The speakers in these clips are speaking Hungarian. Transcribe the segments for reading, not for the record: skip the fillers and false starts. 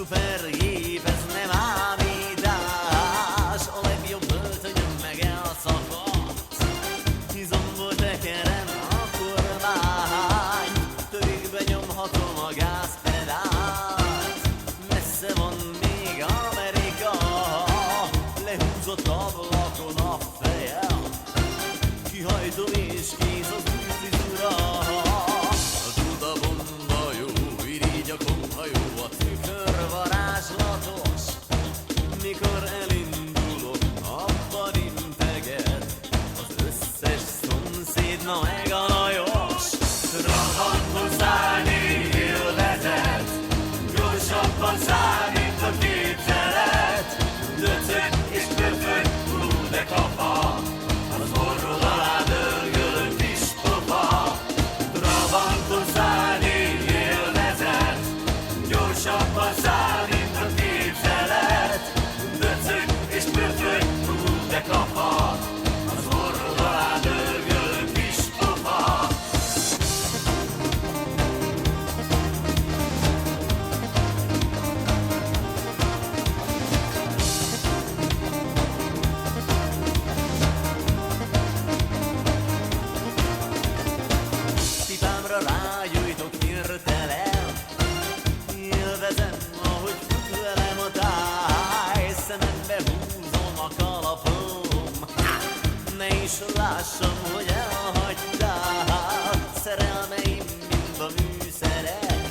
szupergép, ez nem ámítás, a legjobb öltönyöm meg elszakadt. Izomból tekerem a kormány, törükbe nyomhatom a gázpedált. Messze van még Amerika, lehúzott ablakon a fejem, kihajtom és kész az új frizura. A Dudabomba jó, irigy a komhajó, a tükör varázslatos. Mikor elindulok, abban integet az összes szomszéd, na meg a Lajos. Rohantul szállni élvezet, gyorsabban száll, mint a képzelet. Döcög és köpög, hú de kapa, az orrod alá dörgölő kis pofa. Rohantul szállni élvezet, gyorsabban száll, mint a képzelet. Döcög és köpög, hú de kapa, az orrod alá dörgölő kis pofa. Pipámra rágyújtok hirtelen, élvezem, ahogy fut velem a táj. Szemembe húzom a kalapom, ne is lássam, hogy elhagytál. Szerelmeim mind a műszerek,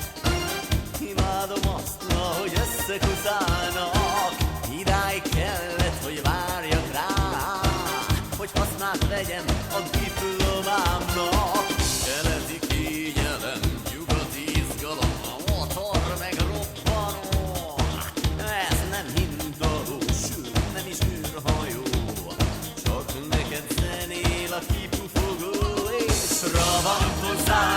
imádom azt, ahogy összekuszálnak. Idáig kellett, hogy várjak rá, hogy hasznát vegyem a diplomámnak. Keleti kényelem, nyugati izgalom, a motor meg robbanó. Ez nem hintadó, sőt nem is űrhajó, csak neked zenél a kipufogó. És rohantul száll